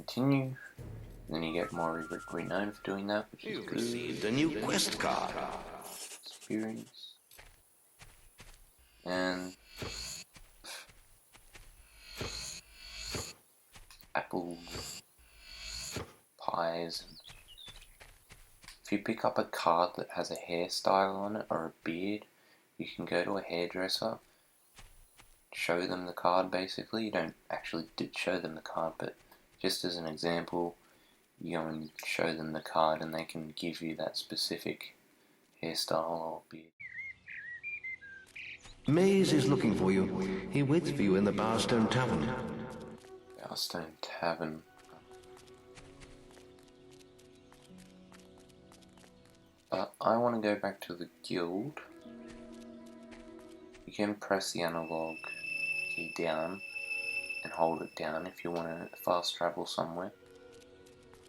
continue. And then you get more renown for doing that, which is good. Received a new quest card. Experience. And apples, pies. If you pick up a card that has a hairstyle on it or a beard, you can go to a hairdresser, show them the card basically. You don't actually show them the card, but just as an example, you go and show them the card and they can give you that specific hairstyle or beard. Maze is looking for you. He waits for you in the Bowerstone Tavern. Bowerstone Tavern. But I want to go back to the guild. You can press the analog key down and hold it down if you want to fast travel somewhere.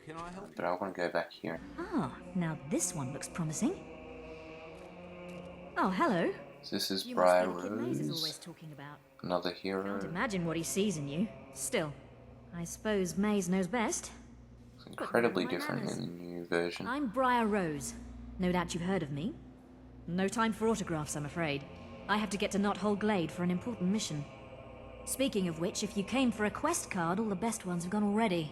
Can I help you? But I want to go back here. Ah, now this one looks promising. Oh, hello. So this is You Briar must be the kid Maze is always Rose, talking about. another hero. Can't imagine what he sees in you. Still, I suppose Maze knows best. It's incredibly But my different manners. in the new version. I'm Briar Rose. No doubt you've heard of me. No time for autographs, I'm afraid. I have to get to Knothole Glade for an important mission. Speaking of which, if you came for a quest card, all the best ones have gone already.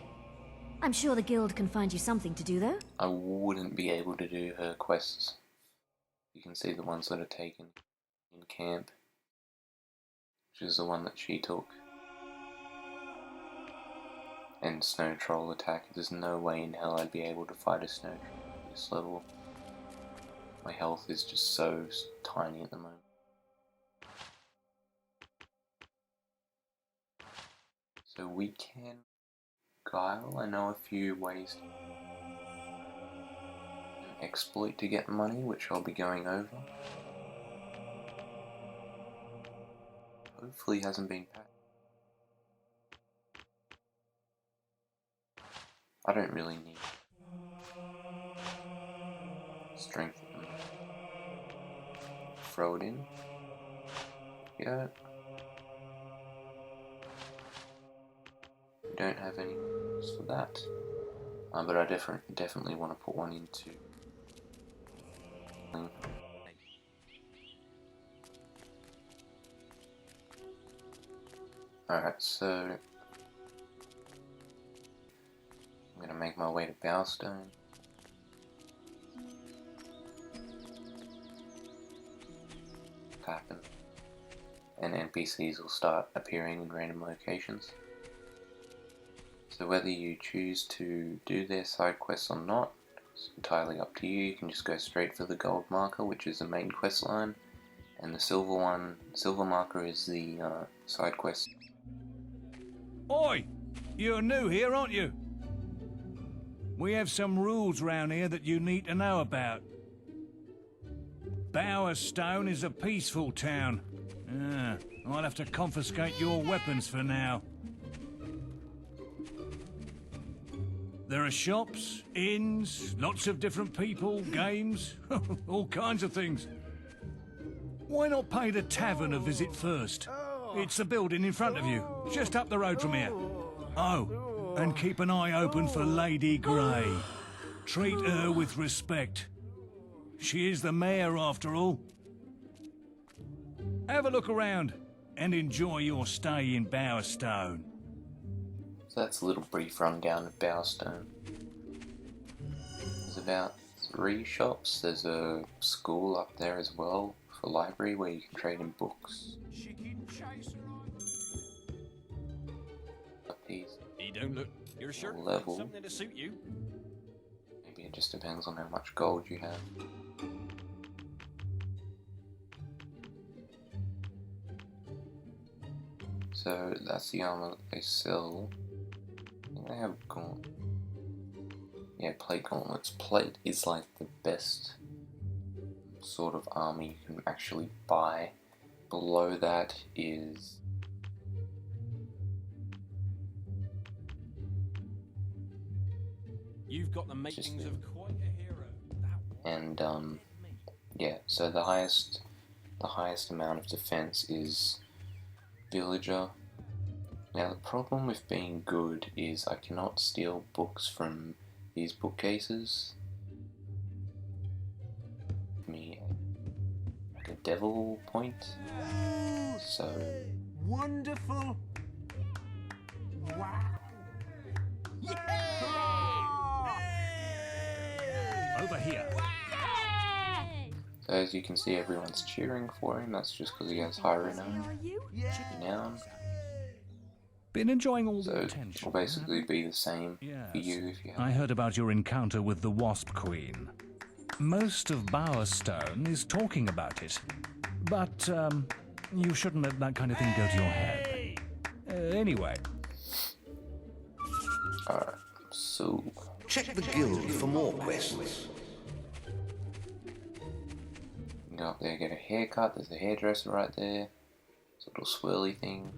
I'm sure the guild can find you something to do, though. I wouldn't be able to do her quests. You can see the ones that are taken in camp, which is the one that she took. And Snow Troll attack. There's no way in hell I'd be able to fight a Snow Troll at this level. My health is just so tiny at the moment. So we can guile. I know a few ways to exploit to get money, which I'll be going over. Hopefully hasn't been patched. I don't really need strength. Throw it in. Yeah. Don't have any use for that. But I definitely want to put one into. Alright, so I'm gonna make my way to Bowerstone. Happen. And NPCs will start appearing in random locations. So whether you choose to do their side quests or not, it's entirely up to you. You can just go straight for the gold marker, which is the main quest line, and the silver marker is the side quest. Oi! You're new here, aren't you? We have some rules round here that you need to know about. Bowerstone is a peaceful town. I'll have to confiscate your weapons for now. There are shops, inns, lots of different people, games, all kinds of things. Why not pay the tavern a visit first? It's the building in front of you, just up the road from here. Oh, and keep an eye open for Lady Grey. Treat her with respect. She is the mayor after all. Have a look around and enjoy your stay in Bowerstone. So that's a little brief rundown of Bowerstone. There's about 3 shops. There's a school up there as well for library where you can trade in books. Up these You don't look. You're sure? level. Something to suit you. Maybe it just depends on how much gold you have. So that's the armor that they sell. I think they have gauntlet. Yeah, plate gauntlets. Plate is like the best sort of armor you can actually buy. Below that is You've got the makings of quite a hero. and yeah, so the highest amount of defense is villager, Now the problem with being good is I cannot steal books from these bookcases. Give me like a devil point. So Wonderful. Wow. Over here. So as you can see, everyone's cheering for him. That's just because he has high renown. Renown. Been enjoying all So the it'll attention. basically be the same for you if you have. I heard about your encounter with the Wasp Queen. Most of Bowerstone is talking about it. But, you shouldn't let that kind of thing go to your head. Anyway. Alright, so Check the guild for more quests. go up there, get a haircut. There's a hairdresser right there. It's a little swirly thing.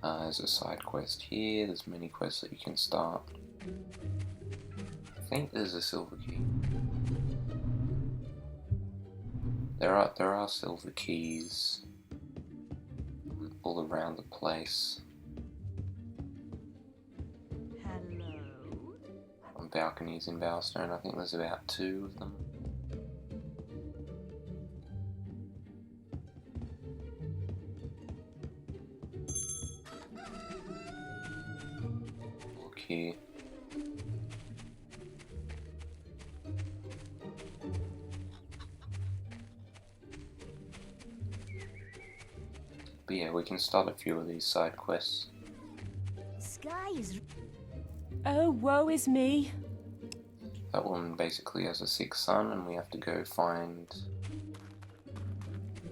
There's a side quest here. There's many quests that you can start. I think there's a silver key. There are silver keys all around the place. Hello. On balconies in Bowerstone, I think there's about 2 of them. Look here. But yeah, we can start a few of these side quests. Sky is. Oh, woe is me. That one basically has a 6th sun, and we have to go find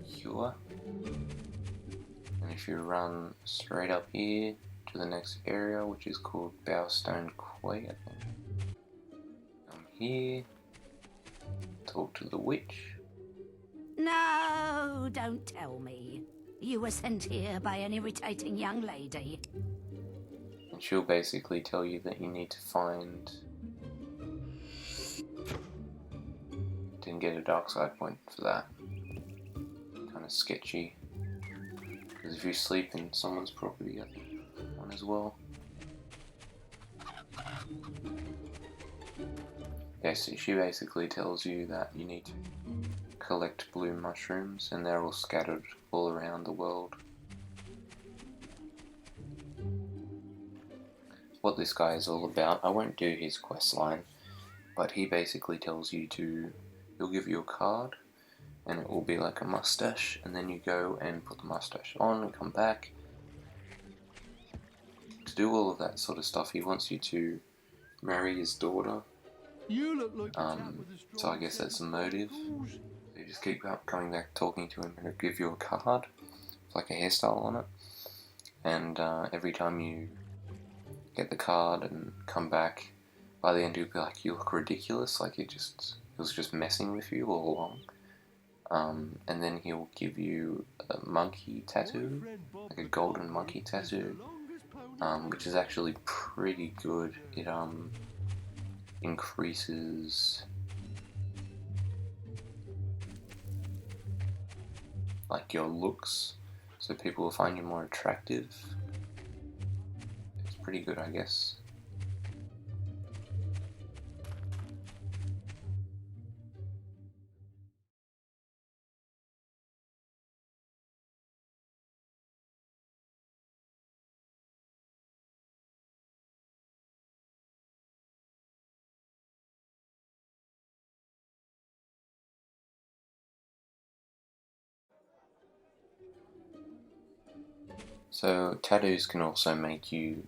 Cure. And if you run straight up here to the next area, which is called Bowerstone Quay, I think. Come here, talk to the witch. No, don't tell me. You were sent here by an irritating young lady. And she'll basically tell you that you need to find... Didn't get a dark side point for that. Kind of sketchy. Because if you sleep in someone's property, I think one as well. Yeah, so she basically tells you that you need to collect blue mushrooms, and they're all scattered all around the world. What this guy is all about, I won't do his quest line, but he basically tells you to, he'll give you a card, and it will be like a mustache, and then you go and put the mustache on and come back. To do all of that sort of stuff, he wants you to marry his daughter. You look like So I guess that's the motive. You just keep coming back, talking to him, and he'll give you a card with like a hairstyle on it. And every time you get the card and come back, by the end he'll be like, you look ridiculous, like he was just messing with you all along. And then he'll give you a monkey tattoo, like a golden monkey tattoo, which is actually pretty good. It increases like your looks, so people will find you more attractive. It's pretty good, I guess. So tattoos can also make you,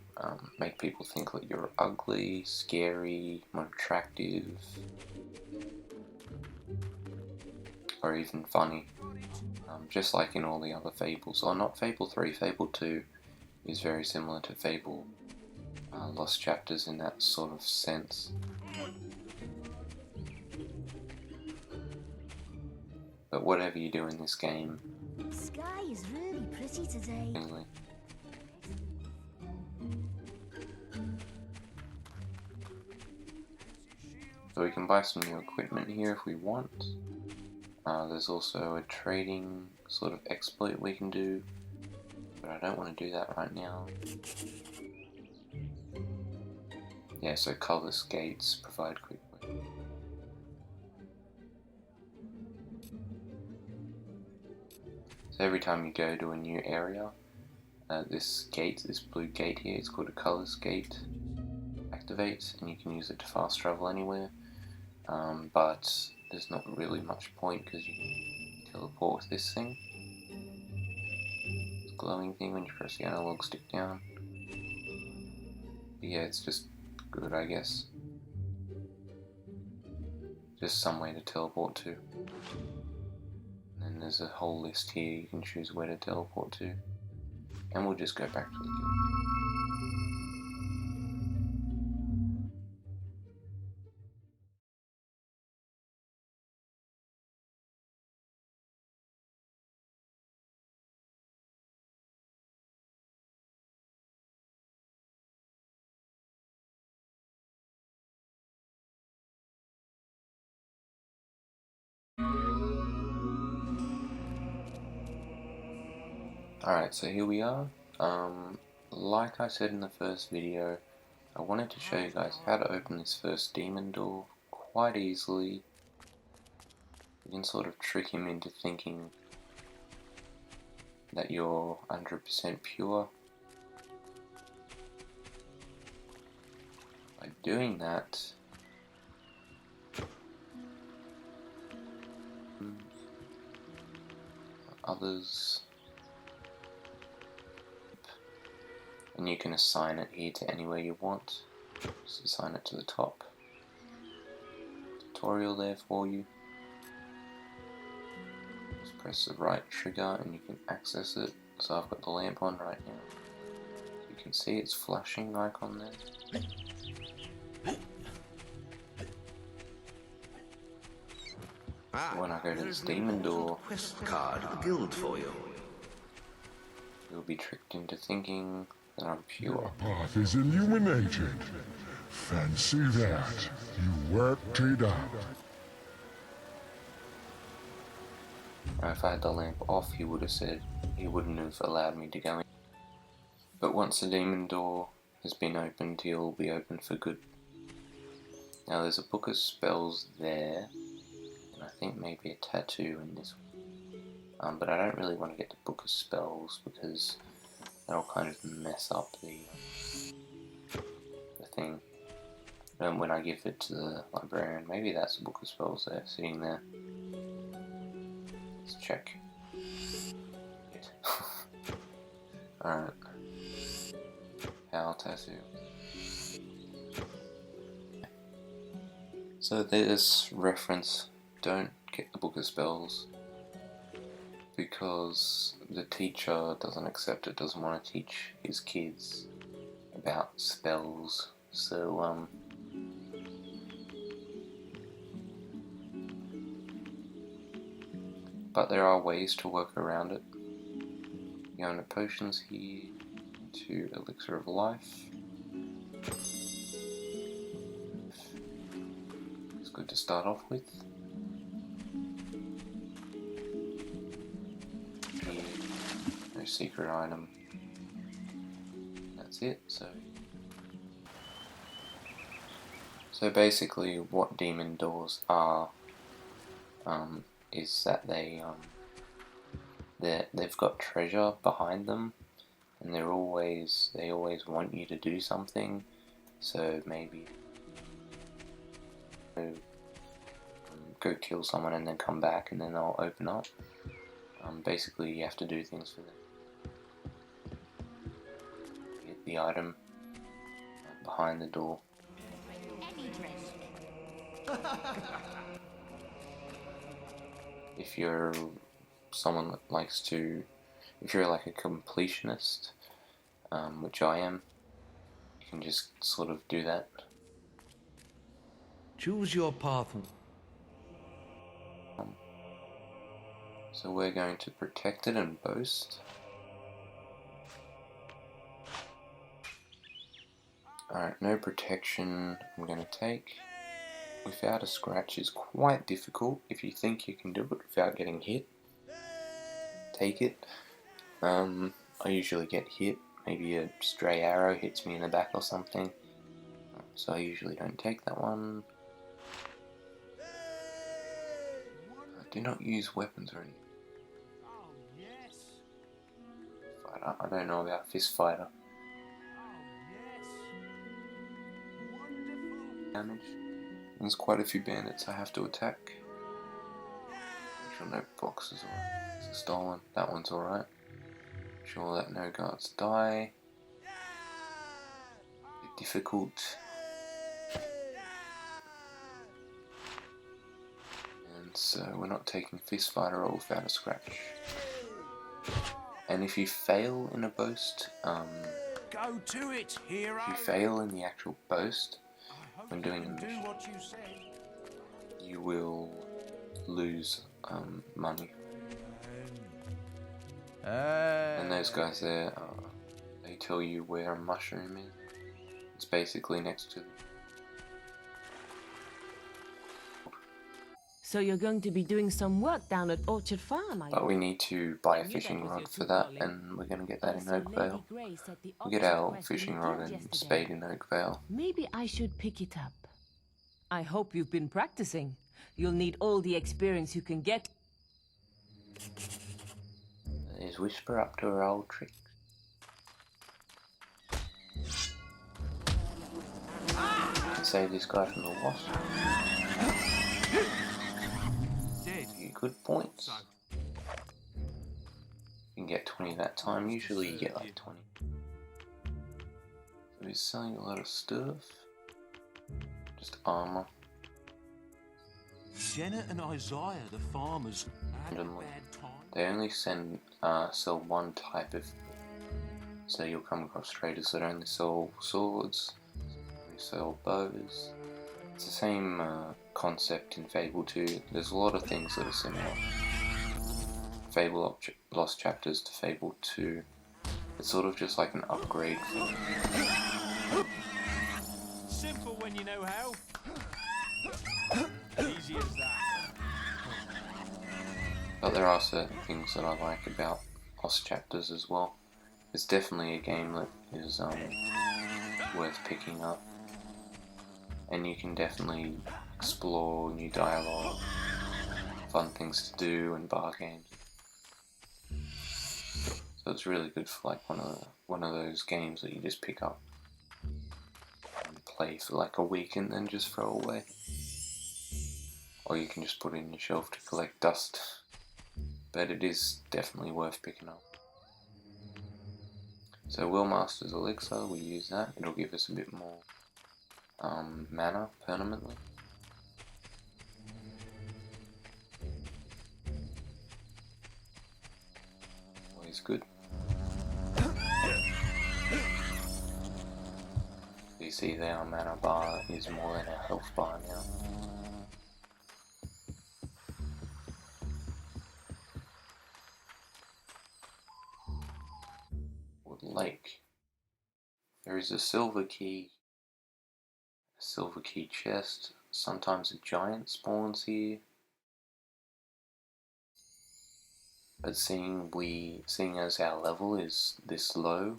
make people think that you're ugly, scary, more attractive, or even funny. Just like in all the other Fables, or not Fable 3, Fable 2 is very similar to Fable Lost Chapters in that sort of sense. But whatever you do in this game, Sky is really pretty today. anyway. So we can buy some new equipment here if we want. There's also a trading sort of exploit we can do. but I don't want to do that right now. Yeah, so colorless gates provide quick way. So every time you go to a new area, this blue gate here, it's called a colorless gate, activates, and you can use it to fast travel anywhere. But there's not really much point because you can teleport with this thing. This glowing thing when you press the analog stick down. But yeah, it's just good, I guess. Just some way to teleport to. And then there's a whole list here, you can choose where to teleport to. And we'll just go back to the guild. Alright, so here we are. Like I said in the first video, I wanted to show you guys how to open this first demon door quite easily. You can sort of trick him into thinking that you're 100% pure. By doing that, others, and you can assign it here to anywhere you want. Just assign it to the top. Tutorial there for you. Just press the right trigger and you can access it. So I've got the lamp on right now. You can see it's flashing icon there. When I go to this demon door, Quest card at the guild for you. you'll be tricked into thinking that I'm pure. Your path is illuminated. Fancy that. You worked it out. If I had the lamp off, he would have said he wouldn't have allowed me to go in. But once the demon door has been opened, he'll be open for good. Now there's a book of spells there, and I think maybe a tattoo in this one. But I don't really want to get the book of spells because that'll kind of mess up the thing. And when I give it to the librarian, maybe that's the book of spells there, sitting there. Let's check. Alright. How tattoo. So there's reference, don't get the book of spells because the teacher doesn't accept it, doesn't want to teach his kids about spells. So but there are ways to work around it. You go into potions here, to elixir of life. It's good to start off with. Here, no secret item. That's it. So basically, what demon doors are is that they've got treasure behind them, and they always want you to do something. So maybe go kill someone and then come back, and then they'll open up. Basically, you have to do things for them. Get the item behind the door. If you're someone that likes to, if you're like a completionist, which I am, you can just sort of do that. Choose your path. So we're going to protect it and boast. Alright, no protection I'm going to take. Without a scratch is quite difficult. If you think you can do it without getting hit, take it. I usually get hit. Maybe a stray arrow hits me in the back or something. So I usually don't take that one. I do not use weapons or anything. Oh, yes. I don't know about fist fighter. Oh, yes. Wonderful. Damage. There's quite a few bandits I have to attack. Make sure no boxes are stolen. That one's alright. Sure that no guards die. Bit difficult. And so we're not taking fist fighter or without a scratch. And if you fail in a boast, Go to it, hero. if you fail in the actual boast when doing a Do mission, what you said. you will lose money. And those guys there, they tell you where a mushroom is. It's basically next to. So you're going to be doing some work down at Orchard Farm, But we need to buy a fishing rod for that, and we're going to get that in Oakvale. We get our fishing rod and spade in Oakvale. Maybe I should pick it up. I hope you've been practicing. You'll need all the experience you can get. There's Whisper up to her old trick. Save this guy from the wasp. Good points. You can get 20 that time. Usually you get like 20. So he's selling a lot of stuff. Just armor. Jenna and Isaiah, the farmers, had a Randomly. bad time. They only sell one type of. So you'll come across traders that only sell swords. They sell bows. It's the same concept in Fable 2. There's a lot of things that are similar. Fable Lost Chapters to Fable 2. It's sort of just like an upgrade thing. Simple when you know how. Easy as that. But there are certain things that I like about Lost Chapters as well. It's definitely a game that is worth picking up. And you can definitely explore new dialogue, fun things to do, and bar games. So it's really good for like one of those games that you just pick up and play for like a week and then just throw away. Or you can just put it in your shelf to collect dust. But it is definitely worth picking up. So Willmaster's Elixir, we use that. It'll give us a bit more mana permanently. Always good. You see there, our mana bar is more than our health bar now. Wood Lake. There is a silver key chest. Sometimes a giant spawns here. But seeing as our level is this low,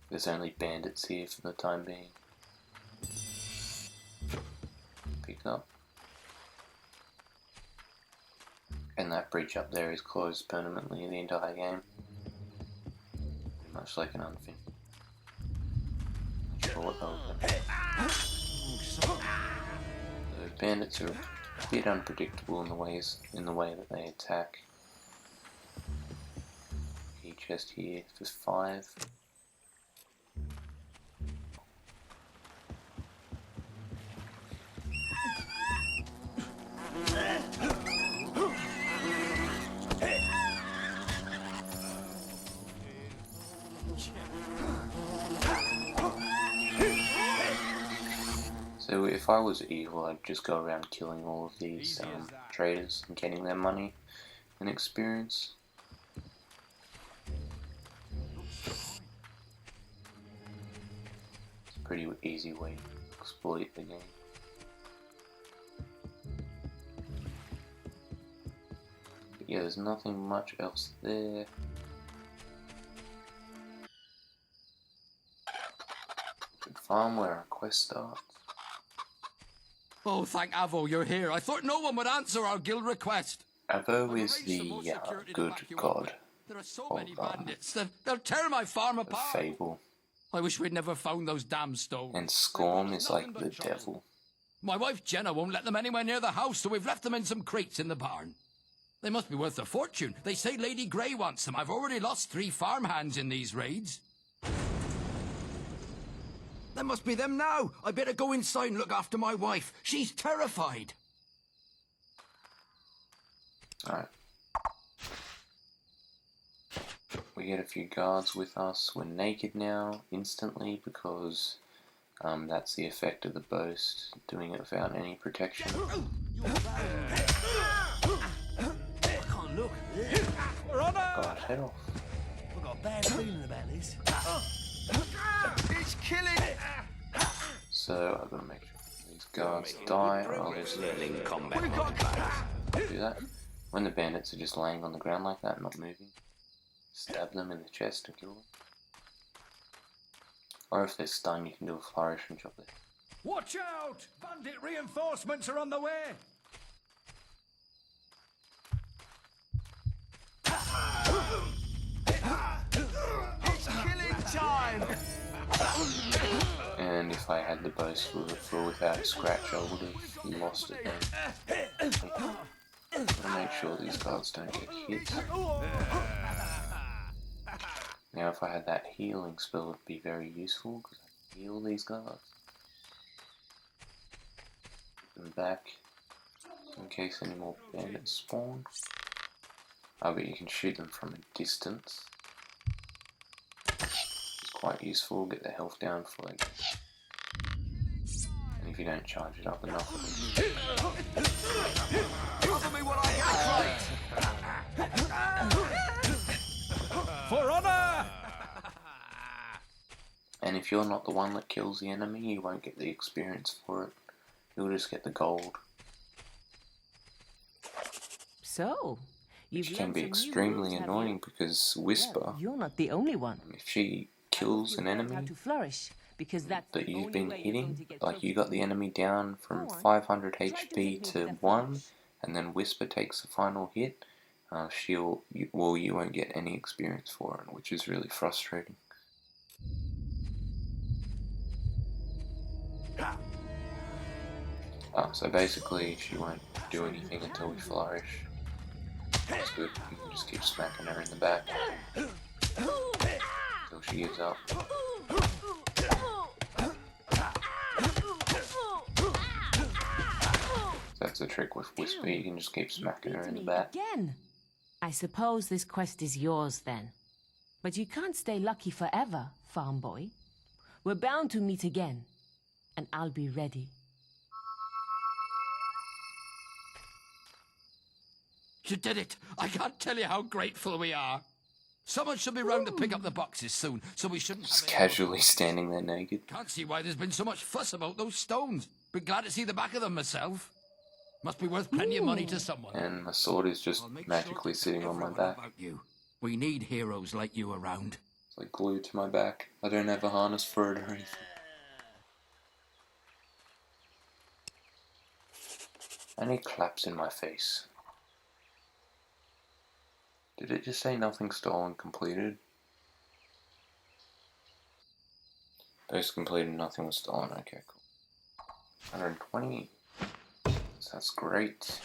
there's only bandits here for the time being. Pick up. And that bridge up there is closed permanently the entire game. Much like an unfinished. Not sure what they'll do. The bandits are a bit unpredictable in the way that they attack. Key chest here for 5. So if I was evil, I'd just go around killing all of these traders and getting their money and experience. It's a pretty easy way to exploit the game. But yeah, there's nothing much else there. farm where our quest starts. Oh, thank Avo you're here. I thought no one would answer our guild request. Avo is the good god There are so of, many bandits. They'll tear my farm of apart. Fable. I wish we'd never found those damn stones. And Scorn is like the devil. My wife Jenna won't let them anywhere near the house, so we've left them in some crates in the barn. They must be worth a fortune. They say Lady Grey wants them. I've already lost 3 farmhands in these raids. That must be them now. I better go inside and look after my wife. She's terrified. Alright. We get a few guards with us. We're naked now, instantly, because that's the effect of the boast, doing it without any protection. Look. God, head off. I've got a bad feeling about this. It's killing. So, I've got to make sure these guards die, or I'll just Learning combat. do that. When the bandits are just laying on the ground like that, not moving, stab them in the chest and kill them. Or if they're stunned, you can do a flourish and chop them. Watch out! Bandit reinforcements are on the way! It's killing time. And if I had the boast for without a scratch, I would have lost it then. Gotta make sure these guards don't get hit. Now if I had that healing spell, it would be very useful, because I can heal these guards. Put them back, in case any more bandits spawn. Oh, but you can shoot them from a distance. It's quite useful, get the health down for like. And if you don't charge it up enough, Offer me what I get. For honor! and if you're not the one that kills the enemy, you won't get the experience for it. You'll just get the gold. So, you've Which can learned be some new extremely moves, have annoying you? because Whisper, Well, you're not the only one. if she kills an You've learned how enemy to flourish, because that's that the you've only been way you're going to hitting, get like you trophies. got the enemy down from Go on. 500 Try to HP hit me to with that 1, flourish. and then Whisper takes the final hit, you won't get any experience for it, which is really frustrating. So basically she won't do anything until we flourish. That's good, you can just keep smacking her in the back until she gives up. That's the trick with Whisper, you can just keep smacking her in the back. Again. I suppose this quest is yours then. But you can't stay lucky forever, farm boy. We're bound to meet again, and I'll be ready. You did it. I can't tell you how grateful we are. Someone should be round to pick up the boxes soon, so we shouldn't Just have any- casually standing there naked. Can't see why there's been so much fuss about those stones. Be glad to see the back of them myself. Must be worth plenty of money to someone. And my sword is just I'll make magically sure to sitting tell on my everyone back. about you. We need heroes like you around. It's like glued to my back. I don't have a harness for it or anything. And he claps in my face. Did it just say nothing stolen completed? Post completed, nothing was stolen. Okay, cool. 120. So that's great.